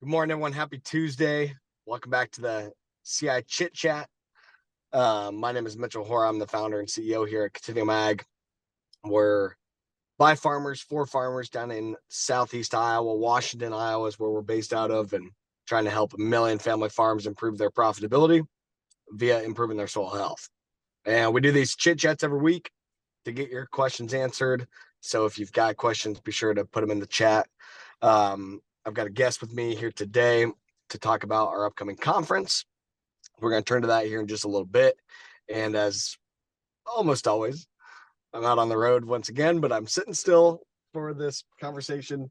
Good morning, everyone. Happy Tuesday. Welcome back to the CI Chit Chat. My name is Mitchell Hora. I'm the founder and CEO here at Continuum Ag. We're by farmers, for farmers down in Southeast Iowa. Washington, Iowa is where we're based out of, and trying to help 1 million family farms improve their profitability via improving their soil health. And we do these chit chats every week to get your questions answered. So if you've got questions, be sure to put them in the chat. I've got a guest with me here today to talk about our upcoming conference. We're going to turn to that here in just a little bit. And as almost always, I'm out on the road once again, but I'm sitting still for this conversation.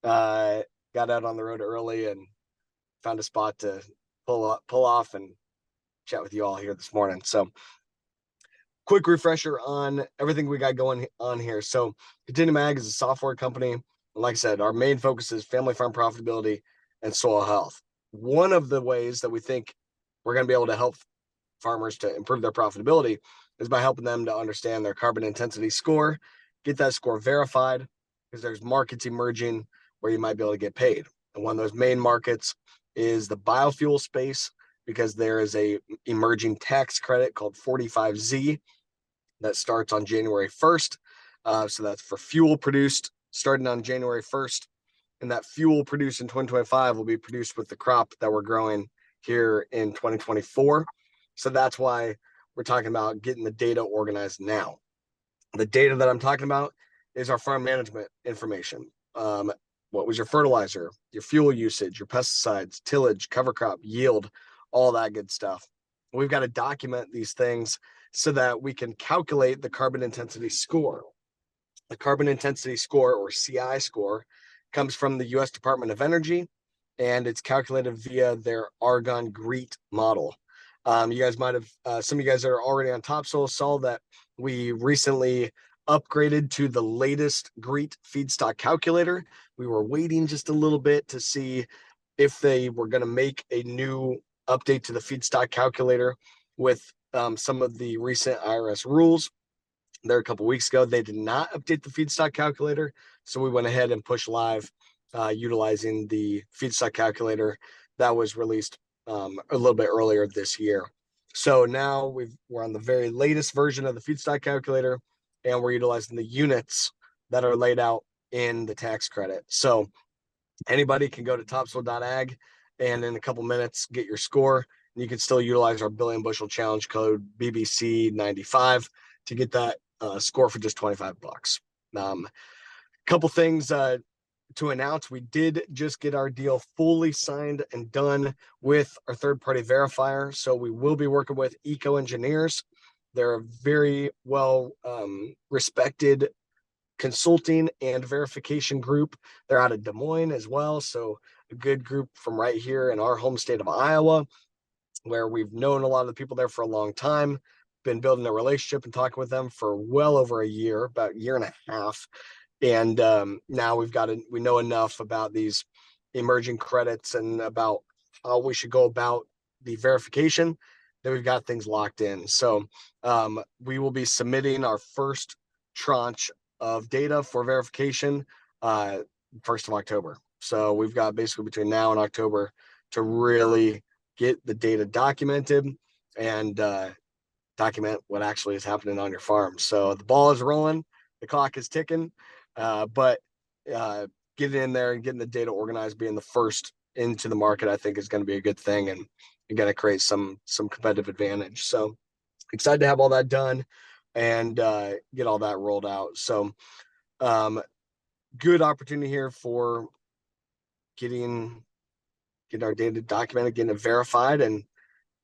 Got out on the road early and found a spot to pull off and chat with you all here this morning. So quick refresher on everything we got going on here. So Continuum Ag is a software company. Like I said, our main focus is family farm profitability and soil health. One of the ways that we think we're going to be able to help farmers to improve their profitability is by helping them to understand their carbon intensity score, get that score verified, because there's markets emerging where you might be able to get paid. And one of those main markets is the biofuel space, because there is a emerging tax credit called 45Z that starts on January 1st. So that's for fuel produced starting on January 1st. And that fuel produced in 2025 will be produced with the crop that we're growing here in 2024. So that's why we're talking about getting the data organized now. The data that I'm talking about is our farm management information. What was your fertilizer, your fuel usage, your pesticides, tillage, cover crop, yield, all that good stuff. We've got to document these things so that we can calculate the carbon intensity score. The carbon intensity score, or CI score, comes from the U.S. Department of Energy, and it's calculated via their Argonne GREET model. You guys might have, some of you guys that are already on TopSoil saw that we recently upgraded to the latest GREET feedstock calculator. We were waiting just a little bit to see if they were going to make a new update to the feedstock calculator with some of the recent IRS rules. There a couple weeks ago, they did not update the feedstock calculator, so we went ahead and pushed live utilizing the feedstock calculator that was released a little bit earlier this year. So now we're on the very latest version of the feedstock calculator, and we're utilizing the units that are laid out in the tax credit. So anybody can go to topsoil.ag and in a couple minutes get your score. And you can still utilize our billion bushel challenge code BBC95 to get that score for just $25. Couple things to announce. We did just get our deal fully signed and done with our third-party verifier. So we will be working with Eco Engineers. They're a very well respected consulting and verification group. They're out of Des Moines as well. So a good group from right here in our home state of Iowa, where we've known a lot of the people there for a long time, been building a relationship and talking with them for well over a year, about a year and a half. And now we know enough about these emerging credits and about how we should go about the verification that we've got things locked in. So we will be submitting our first tranche of data for verification 1st of October. So we've got basically between now and October to really get the data documented and document what actually is happening on your farm. So the ball is rolling, the clock is ticking, but getting in there and getting the data organized, being the first into the market, I think is going to be a good thing, and you're going to create some competitive advantage. So excited to have all that done and get all that rolled out. So good opportunity here for getting our data documented, getting it verified, and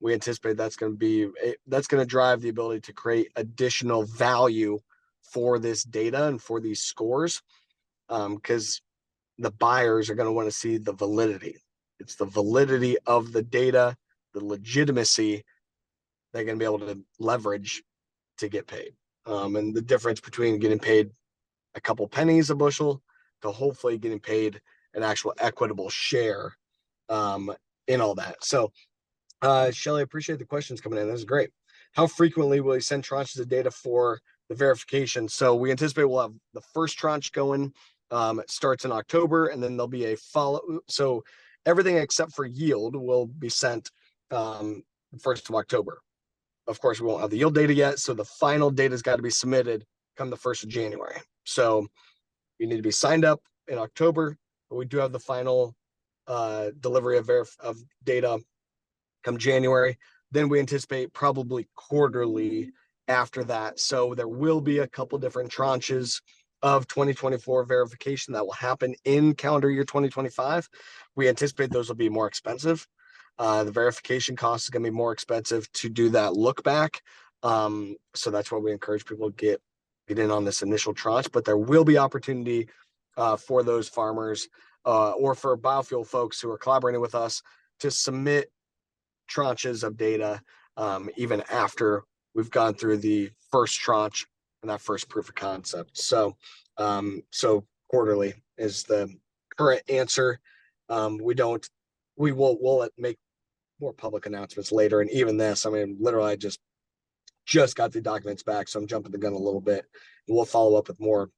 we anticipate that's going to drive the ability to create additional value for this data and for these scores, because the buyers are going to want to see the validity. It's the validity of the data, the legitimacy they're going to be able to leverage to get paid. And the difference between getting paid a couple pennies a bushel to hopefully getting paid an actual equitable share in all that. So Shelly, I appreciate the questions coming in. This is great. How frequently will you send tranches of data for the verification? So we anticipate we'll have the first tranche going. It starts in October, and then there'll be a follow. So everything except for yield will be sent 1st of October. Of course, we won't have the yield data yet, so the final data has got to be submitted come the 1st of January. So you need to be signed up in October, but we do have the final delivery of data come January. Then we anticipate probably quarterly after that. So there will be a couple different tranches of 2024 verification that will happen in calendar year 2025. We anticipate those will be more expensive. The verification cost is going to be more expensive to do that look back. So that's why we encourage people to get in on this initial tranche, but there will be opportunity for those farmers or for biofuel folks who are collaborating with us to submit tranches of data even after we've gone through the first tranche and that first proof of concept. So quarterly is the current answer. We'll make more public announcements later. And even this, I mean, literally I just got the documents back, so I'm jumping the gun a little bit. We'll follow up with more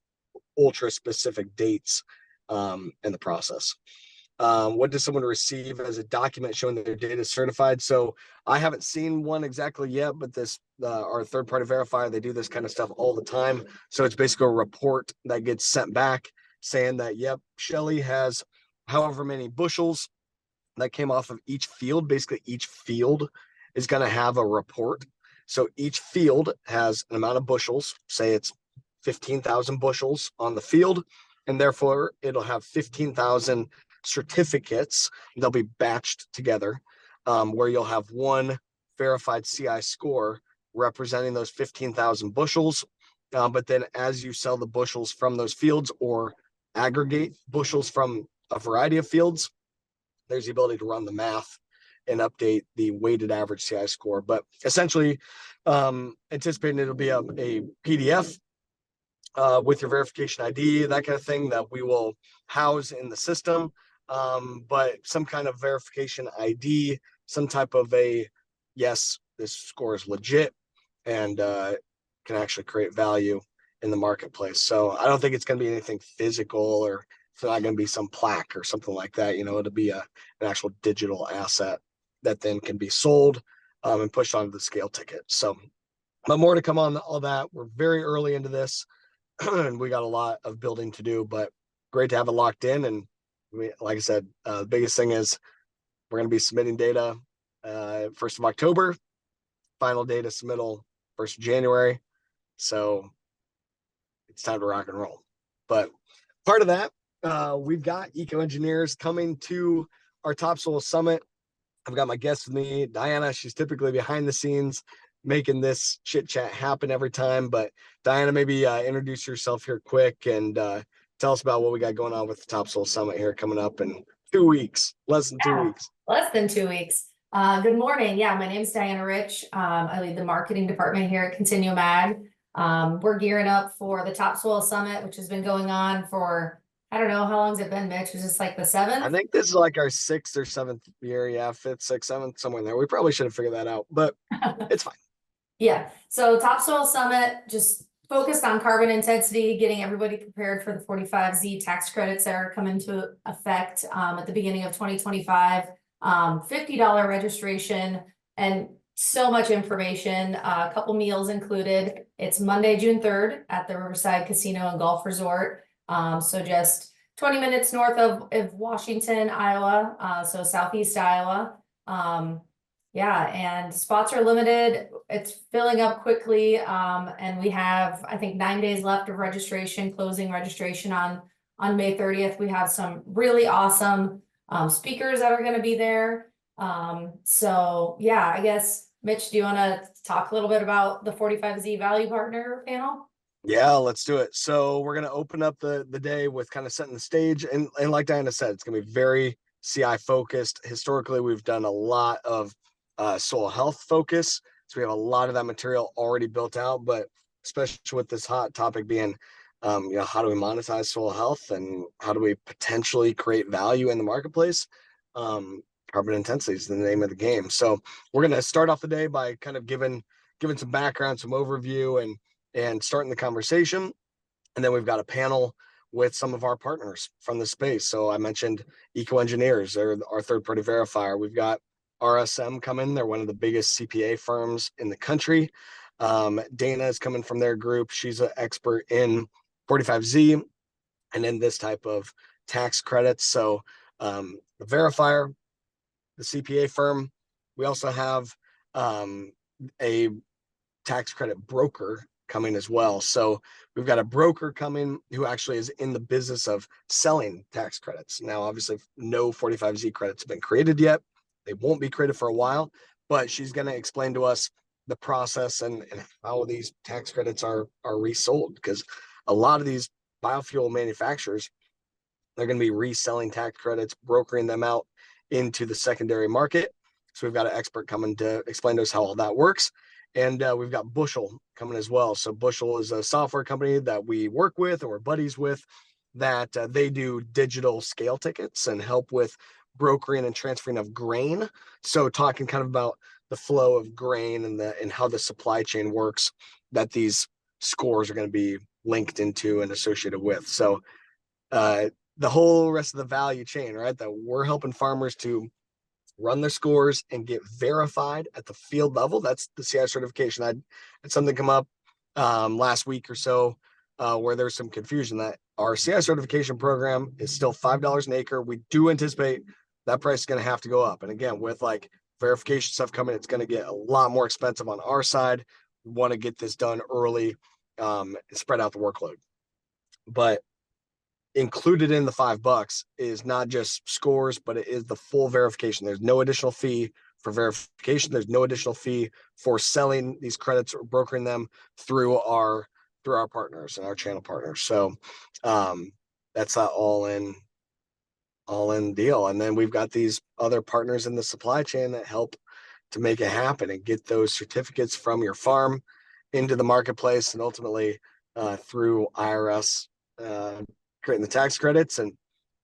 ultra specific dates in the process. What does someone receive as a document showing that their data is certified? So I haven't seen one exactly yet, but this our third-party verifier, they do this kind of stuff all the time. So it's basically a report that gets sent back saying that, yep, Shelly has however many bushels that came off of each field. Basically, each field is going to have a report. So each field has an amount of bushels, say it's 15,000 bushels on the field, and therefore it'll have 15,000 certificates. They'll be batched together, where you'll have one verified CI score representing those 15,000 bushels. But then as you sell the bushels from those fields or aggregate bushels from a variety of fields, there's the ability to run the math and update the weighted average CI score. But essentially, anticipating it'll be a PDF with your verification ID, that kind of thing, that we will house in the system. But some kind of verification ID, some type of yes, this score is legit and can actually create value in the marketplace. So I don't think it's going to be anything physical, or it's not going to be some plaque or something like that. It'll be an actual digital asset that then can be sold and pushed onto the scale ticket. So, but more to come on all that. We're very early into this and we got a lot of building to do, but great to have it locked in. And like I said, the biggest thing is we're going to be submitting data 1st of October, final data submittal 1st of January. So it's time to rock and roll. But part of that, we've got eco engineers coming to our TopSoil Summit. I've got my guest with me, Diana. She's typically behind the scenes making this chit chat happen every time. But Diana, maybe introduce yourself here quick and tell us about what we got going on with the TopSoil Summit here coming up in 2 weeks, less than 2 weeks. Less than 2 weeks. Good morning. Yeah, my name is Diana Rich. I lead the marketing department here at Continuum Ag. We're gearing up for the TopSoil Summit, which has been going on for, I don't know, how long has it been, Mitch? Is this like the 7th? I think this is like our 6th or 7th year. Yeah, 5th, 6th, 7th, somewhere in there. We probably should have figured that out, but it's fine. Yeah, so TopSoil Summit just focused on carbon intensity, getting everybody prepared for the 45Z tax credits that are coming into effect at the beginning of 2025. $50 registration and so much information, a couple meals included. It's Monday, June 3rd at the Riverside Casino and Golf Resort. So just 20 minutes north of Washington, Iowa, so Southeast Iowa. Yeah, and spots are limited. It's filling up quickly. And we have, I think, 9 days left of registration, closing registration on May 30th. We have some really awesome speakers that are going to be there. So yeah, I guess, Mitch, do you want to talk a little bit about the 45Z Value Partner panel? Yeah, let's do it. So we're going to open up the day with kind of setting the stage. And like Diana said, it's going to be very CI focused. Historically, we've done a lot of soil health focus. So we have a lot of that material already built out, but especially with this hot topic being, how do we monetize soil health and how do we potentially create value in the marketplace? Carbon intensity is the name of the game. So we're going to start off the day by kind of giving some background, some overview, and starting the conversation. And then we've got a panel with some of our partners from the space. So I mentioned Eco Engineers, they're our third-party verifier. We've got RSM coming. They're one of the biggest CPA firms in the country. Dana is coming from their group. She's an expert in 45Z and in this type of tax credits. So the verifier, the CPA firm. We also have a tax credit broker coming as well. So we've got a broker coming who actually is in the business of selling tax credits. Now, obviously, no 45Z credits have been created yet. They won't be created for a while, but she's going to explain to us the process and how these tax credits are resold, because a lot of these biofuel manufacturers, they're going to be reselling tax credits, brokering them out into the secondary market. So we've got an expert coming to explain to us how all that works. And we've got Bushel coming as well. So Bushel is a software company that we work with and we're buddies with, that they do digital scale tickets and help with brokering and transferring of grain. So talking kind of about the flow of grain and how the supply chain works, that these scores are going to be linked into and associated with. So the whole rest of the value chain, right? That we're helping farmers to run their scores and get verified at the field level. That's the CI certification. I had something come up last week or so where there's some confusion that our CI certification program is still $5 an acre. We do anticipate that price is going to have to go up. And again, with like verification stuff coming, it's going to get a lot more expensive on our side. We want to get this done early and spread out the workload. But included in the $5 is not just scores, but it is the full verification. There's no additional fee for verification. There's no additional fee for selling these credits or brokering them through our partners and our channel partners. So that's an all in deal. And then we've got these other partners in the supply chain that help to make it happen and get those certificates from your farm into the marketplace and ultimately through IRS creating the tax credits and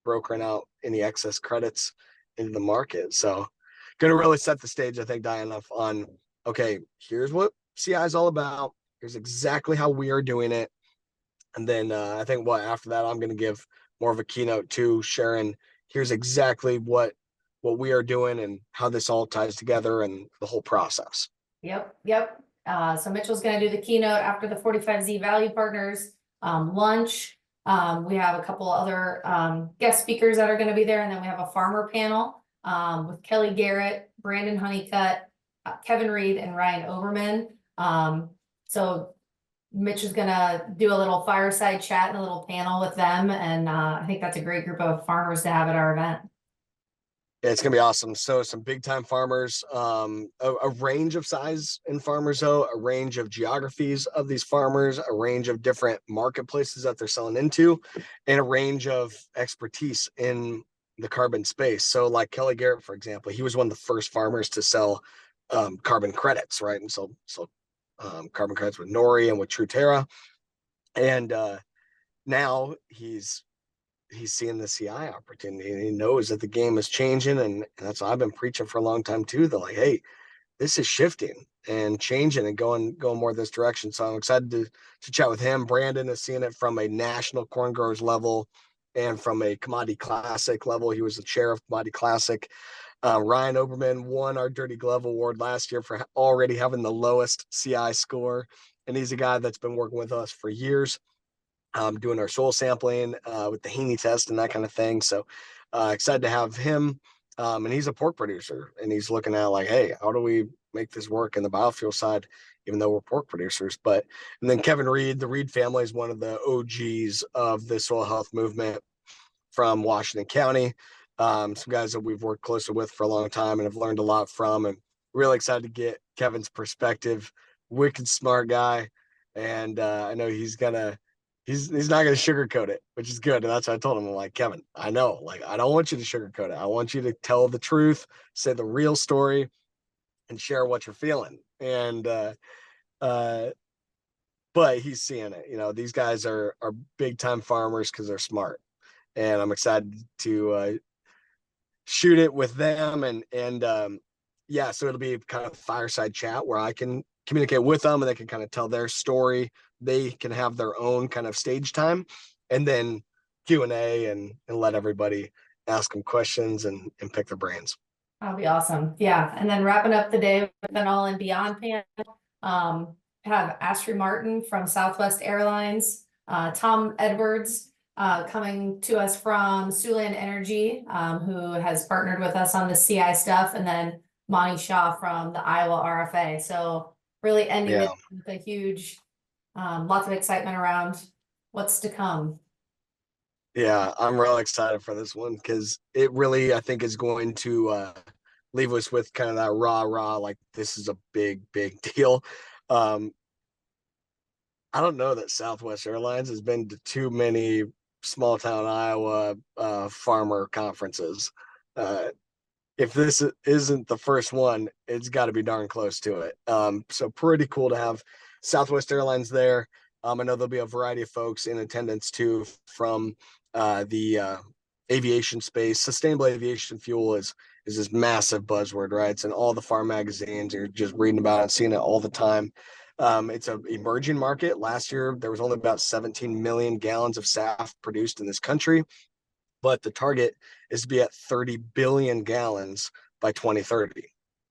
brokering out any excess credits into the market. So going to really set the stage, I think, Diana, on, okay, here's what CI is all about. Here's exactly how we are doing it. And then I think after that, I'm going to give more of a keynote to Sharon. Here's exactly what we are doing and how this all ties together and the whole process. Yep. So Mitchell's going to do the keynote after the 45Z Value Partners lunch. We have a couple other guest speakers that are going to be there, and then we have a farmer panel with Kelly Garrett, Brandon Honeycutt, Kevin Reed, and Ryan Oberman. So Mitch is going to do a little fireside chat and a little panel with them, and I think that's a great group of farmers to have at our event. Yeah, it's gonna be awesome. So some big time farmers, a range of size in farmers, though, a range of geographies of these farmers, a range of different marketplaces that they're selling into, and a range of expertise in the carbon space. So like Kelly Garrett, for example, he was one of the first farmers to sell carbon credits, right? And so carbon credits with Nori and with Truterra. And now he's seeing the CI opportunity, and he knows that the game is changing, and that's what I've been preaching for a long time too. They're like, hey, this is shifting and changing and going more this direction. So I'm excited to chat with him. Brandon is seeing it from a national corn growers level and from a Commodity Classic level. He was the chair of Commodity Classic. Ryan Oberman won our Dirty Glove Award last year for already having the lowest CI score, and he's a guy that's been working with us for years. Doing our soil sampling with the Haney test and that kind of thing. So excited to have him. And he's a pork producer, and he's looking at like, hey, how do we make this work in the biofuel side, even though we're pork producers? And then Kevin Reed, the Reed family is one of the OGs of the soil health movement from Washington County. Some guys that we've worked closely with for a long time and have learned a lot from, and really excited to get Kevin's perspective. Wicked smart guy. And I know he's not going to sugarcoat it, which is good. And that's what I told him. I'm like, Kevin, I know, like, I don't want you to sugarcoat it. I want you to tell the truth, say the real story, and share what you're feeling. And, but he's seeing it. These guys are big time farmers because they're smart. And I'm excited to shoot it with them. Yeah, so it'll be kind of fireside chat where I can communicate with them and they can kind of tell their story. They can have their own kind of stage time. And then Q&A and let everybody ask them questions and pick their brains. That'll be awesome. Yeah. And then wrapping up the day with an All and Beyond panel, have Astrid Martin from Southwest Airlines, Tom Edwards, coming to us from Siouxland Energy, who has partnered with us on the CI stuff, and then Monty Shaw from the Iowa RFA. So really ending it with a huge, lots of excitement around what's to come. Yeah, I'm really excited for this one because it really, I think, is going to leave us with kind of that rah, like this is a big deal. I don't know that Southwest Airlines has been to too many small town Iowa farmer conferences. If this isn't the first one, it's got to be darn close to it. So pretty cool to have Southwest Airlines there. I know there'll be a variety of folks in attendance too from the aviation space. Sustainable aviation fuel is this massive buzzword, right? It's in all the farm magazines. You're just reading about it, seeing it all the time. It's an emerging market. Last year, there was only about 17 million gallons of SAF produced in this country, but the target is to be at 30 billion gallons by 2030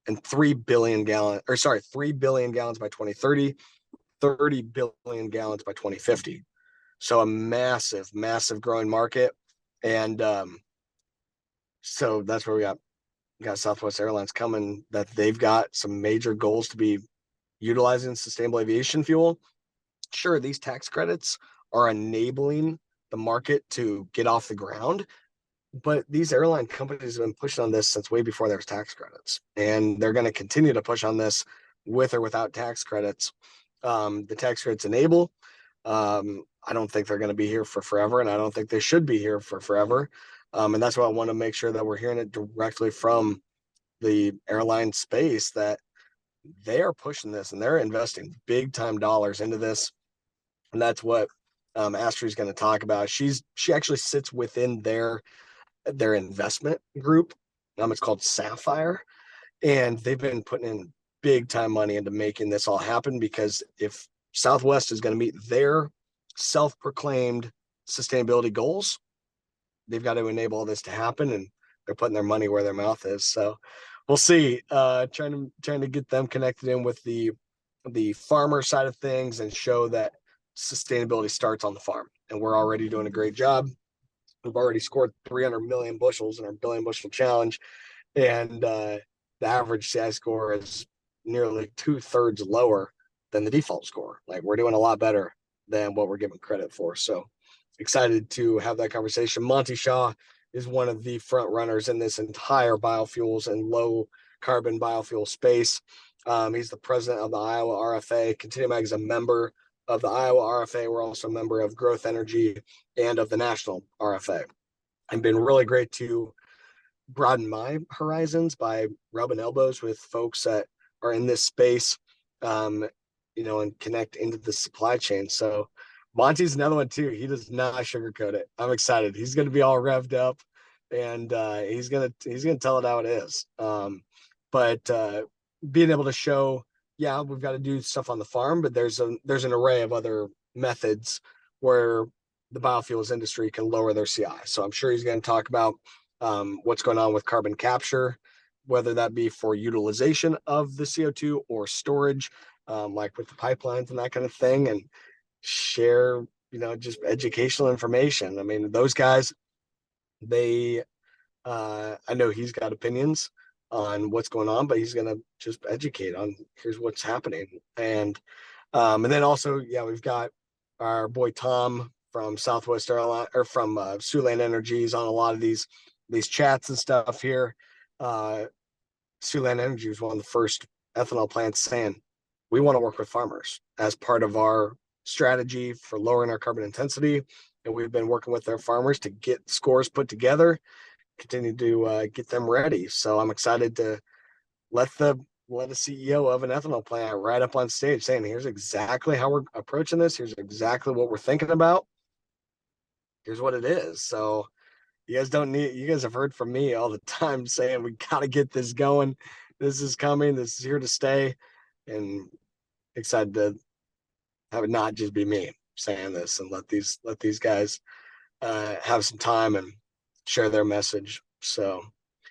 and 3 billion gallons by 2030, 30 billion gallons by 2050. So a massive growing market. And so that's where we got Southwest Airlines coming, that they've got some major goals to be utilizing sustainable aviation fuel. Sure, these tax credits are enabling the market to get off the ground, but these airline companies have been pushing on this since way before there was tax credits, and they're going to continue to push on this with or without tax credits. The tax credits enable. I don't think they're going to be here for forever, and I don't think they should be here for forever. And that's why I want to make sure that we're hearing it directly from the airline space, that they are pushing this and they're investing big time dollars into this. And that's what Astrid's going to talk about. She actually sits within their investment group. It's called Sapphire, and they've been putting in big time money into making this all happen, because if Southwest is going to meet their self-proclaimed sustainability goals, they've got to enable all this to happen, and they're putting their money where their mouth is. So we'll see. Trying to get them connected in with the farmer side of things and show that sustainability starts on the farm, and we're already doing a great job. We've already scored 300 million bushels in our billion bushel challenge, and the average CI score is nearly 2/3 lower than the default score. Like, we're doing a lot better than what we're given credit for. So excited to have that conversation. Monty Shaw is one of the front runners in this entire biofuels and low carbon biofuel space. He's the president of the Iowa RFA. Continuum Ag is a member of the Iowa RFA. We're also a member of Growth Energy and of the National RFA. It's been really great to broaden my horizons by rubbing elbows with folks that are in this space, and connect into the supply chain. So Monty's another one too. He does not sugarcoat it. I'm excited. He's going to be all revved up, and he's gonna tell it how it is. But being able to show, yeah, we've got to do stuff on the farm, but there's an array of other methods where the biofuels industry can lower their CI. So I'm sure he's going to talk about what's going on with carbon capture, whether that be for utilization of the CO2 or storage, like with the pipelines and that kind of thing, and share, just educational information. I mean, those guys, I know he's got opinions on what's going on, but he's going to just educate on here's what's happening. And then also, yeah, we've got our boy Tom from Southwest Airline, or from Siouxland Energies, on a lot of these chats and stuff here. Siouxland Energy was one of the first ethanol plants saying, we want to work with farmers as part of our strategy for lowering our carbon intensity. And we've been working with their farmers to get scores put together, continue to get them ready. So I'm excited to let a CEO of an ethanol plant right up on stage saying, here's exactly how we're approaching this. Here's exactly what we're thinking about. Here's what it is. So you guys have heard from me all the time saying, we got to get this going. This is coming. This is here to stay. And excited to have it not just be me saying this, and let these guys have some time and share their message. So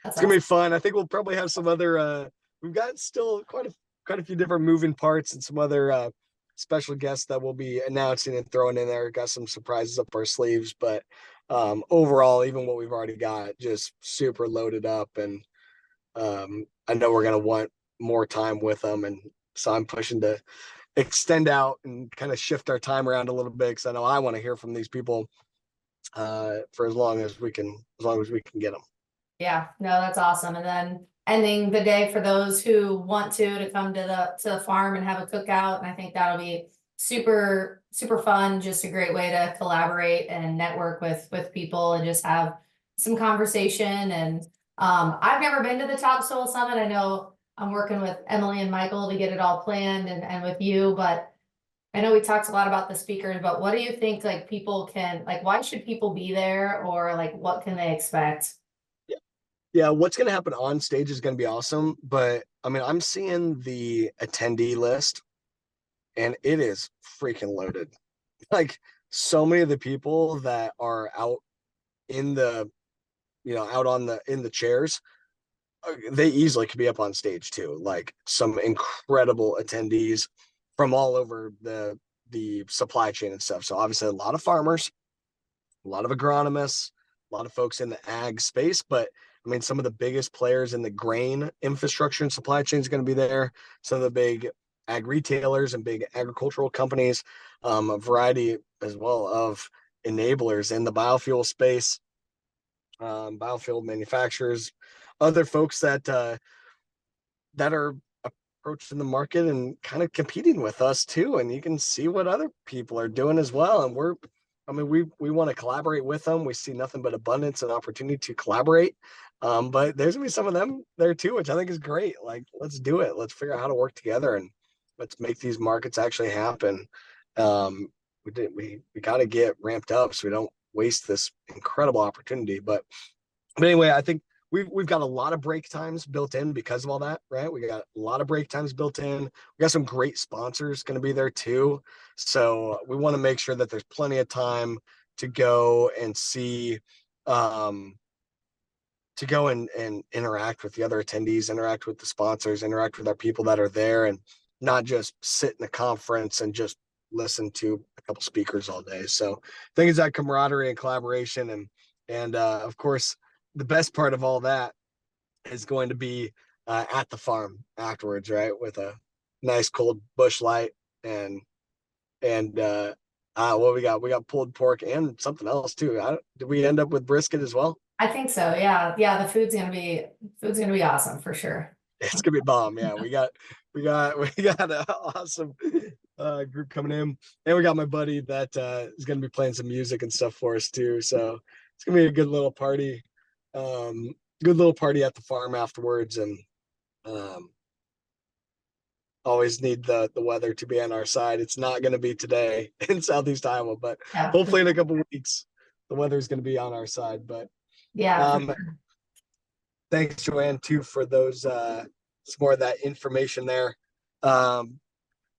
That's it's gonna awesome. be fun. I think we'll probably have some other. We've got still quite a few different moving parts and some other special guests that we'll be announcing and throwing in there. Got some surprises up our sleeves, but overall, even what we've already got, just super loaded up, and I know we're gonna want more time with them, and so I'm pushing to extend out and kind of shift our time around a little bit because I know I want to hear from these people for as long as we can get them. Yeah, no, that's awesome. And then ending the day for those who want to come to the farm and have a cookout. And I think that'll be super, super fun. Just a great way to collaborate and network with people and just have some conversation. And I've never been to the Topsoil Summit. I know I'm working with Emily and Michael to get it all planned and with you, but I know we talked a lot about the speakers, but what do you think like people can like why should people be there or like what can they expect? Yeah, what's going to happen on stage is going to be awesome. But I mean, I'm seeing the attendee list and it is freaking loaded. Like so many of the people that are out in the, out on in the chairs, they easily could be up on stage too. Like some incredible attendees from all over the supply chain and stuff. So obviously a lot of farmers, a lot of agronomists, a lot of folks in the ag space, but I mean, some of the biggest players in the grain infrastructure and supply chain is going to be there. Some of the big ag retailers and big agricultural companies, a variety as well of enablers in the biofuel space, biofuel manufacturers, other folks that are approaching the market and kind of competing with us too. And you can see what other people are doing as well. And we want to collaborate with them. We see nothing but abundance and opportunity to collaborate. But there's gonna be some of them there too, which I think is great. Like, let's do it. Let's figure out how to work together and let's make these markets actually happen. We got to get ramped up so we don't waste this incredible opportunity. But anyway, I think we've got a lot of break times built in because of all that, right? We got a lot of break times built in. We got some great sponsors going to be there too. So we want to make sure that there's plenty of time to go and see, um, to go and interact with the other attendees, interact with the sponsors, interact with our people that are there, and not just sit in a conference and just listen to a couple speakers all day. So I think it's that camaraderie and collaboration, and of course the best part of all that is going to be at the farm afterwards, right? With a nice cold bush light and what we got? We got pulled pork and something else too. Did we end up with brisket as well? I think so. Yeah. Yeah. The food's gonna be awesome for sure. It's gonna be bomb. Yeah, we got an awesome group coming in, and we got my buddy that is gonna be playing some music and stuff for us too. So it's gonna be a good little party, good little party at the farm afterwards, and um, always need the weather to be on our side. It's not gonna be today in Southeast Iowa, but Yeah. hopefully in a couple weeks the weather's gonna be on our side. But Yeah. um, thanks, Joanne, too, for those some more of that information there. Um,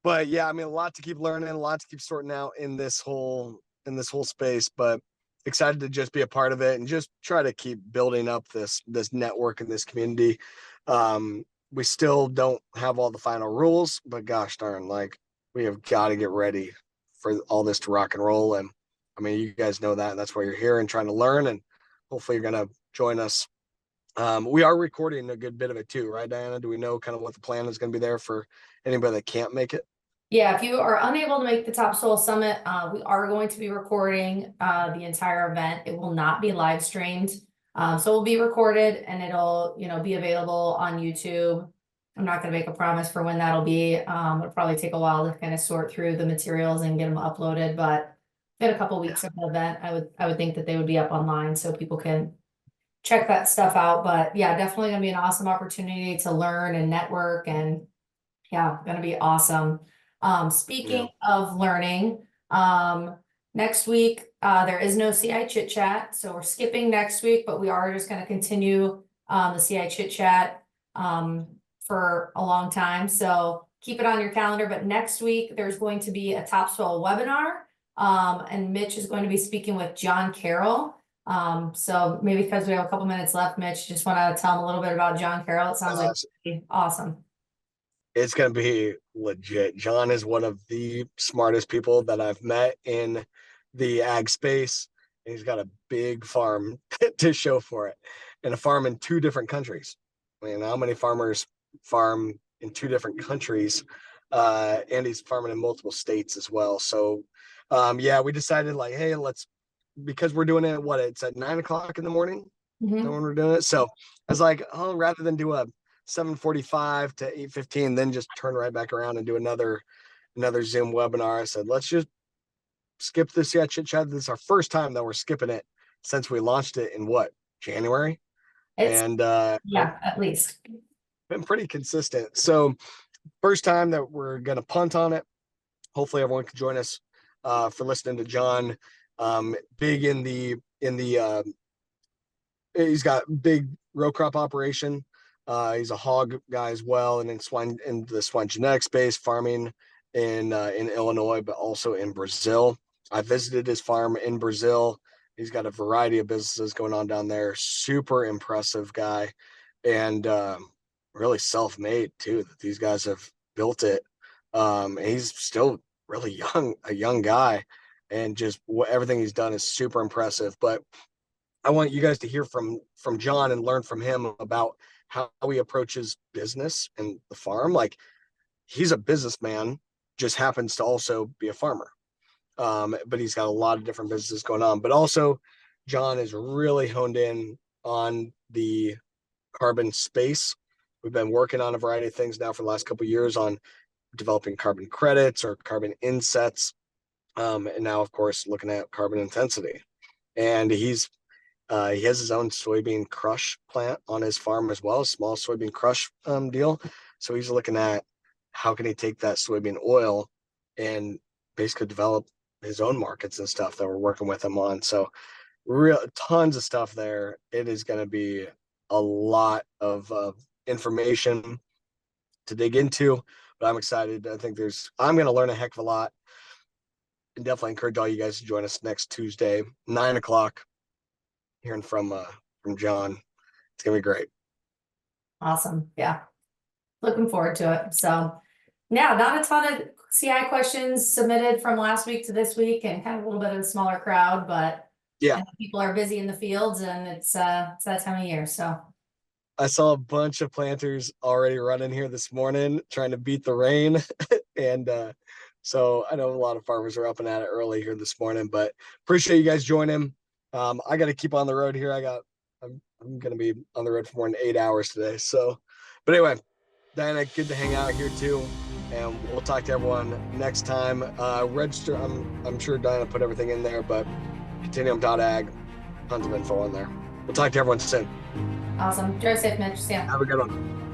but yeah, I mean, a lot to keep learning, a lot to keep sorting out in this whole space. But excited to just be a part of it and just try to keep building up this network and this community. We still don't have all the final rules, but gosh darn, like we have got to get ready for all this to rock and roll. And I mean, you guys know that. That's why you're here and trying to learn. And hopefully, you're gonna join us. We are recording a good bit of it too, right, Diana? Do we know kind of what the plan is going to be there for anybody that can't make it? Yeah, if you are unable to make the Topsoil Summit, we are going to be recording the entire event. It will not be live streamed. So it will be recorded and it'll, be available on YouTube. I'm not gonna make a promise for when that'll be. It'll probably take a while to kind of sort through the materials and get them uploaded, but in a couple weeks of the event, I would think that they would be up online so people can check that stuff out. But yeah, definitely gonna be an awesome opportunity to learn and network and yeah, gonna be awesome. Yeah. Speaking of learning, next week, there is no CI Chit Chat, so we're skipping next week, but we are just gonna continue, the CI Chit Chat, for a long time, so keep it on your calendar, but next week, there's going to be a topsoil webinar. And Mitch is going to be speaking with John Carroll. So maybe because we have a couple minutes left, Mitch, just want to tell him a little bit about John Carroll. It sounds like awesome. It's going to be legit. John is one of the smartest people that I've met in the ag space. And he's got a big farm to show for it, and a farm in 2 different countries. I mean, how many farmers farm in 2 different countries? And he's farming in multiple states as well. So, yeah, we decided like, hey, because we're doing it, it's at 9:00 in the morning when we're doing it. So I was like, oh, rather than do a 7:45 to 8:15, then just turn right back around and do another Zoom webinar. I said, let's just skip this CI Chit Chat. This is our first time that we're skipping it since we launched it in January. And yeah, at least been pretty consistent. So first time that we're gonna punt on it. Hopefully everyone can join us for listening to John. Big in the he's got big row crop operation. He's a hog guy as well, and in the swine genetic space, farming in Illinois, but also in Brazil. I visited his farm in Brazil. He's got a variety of businesses going on down there. Super impressive guy, and really self-made too. That these guys have built it. And he's still really a young guy, and just everything he's done is super impressive. But I want you guys to hear from John and learn from him about how he approaches business and the farm. Like, he's a businessman, just happens to also be a farmer. But he's got a lot of different businesses going on. But also, John is really honed in on the carbon space. We've been working on a variety of things now for the last couple of years on developing carbon credits or carbon insets. And now, of course, looking at carbon intensity. And he has his own soybean crush plant on his farm as well, a small soybean crush deal. So he's looking at how can he take that soybean oil and basically develop his own markets and stuff that we're working with him on. So tons of stuff there. It is going to be a lot of information to dig into, but I'm excited. I think I'm going to learn a heck of a lot, and definitely encourage all you guys to join us next Tuesday, 9:00. Hearing from John. It's gonna be great. Awesome. Yeah. Looking forward to it. So yeah, not a ton of CI questions submitted from last week to this week, and kind of a little bit of a smaller crowd, but yeah, people are busy in the fields, and it's that time of year. So I saw a bunch of planters already running here this morning trying to beat the rain. And so I know a lot of farmers are up and at it early here this morning, but appreciate you guys joining. I got to keep on the road here. I'm going to be on the road for more than 8 hours today. So, but anyway, Diana, good to hang out here too. And we'll talk to everyone next time. Register. I'm sure Diana put everything in there, but Continuum.ag, tons of info on there. We'll talk to everyone soon. Awesome. Drive safe, Mitch. See ya. Have a good one.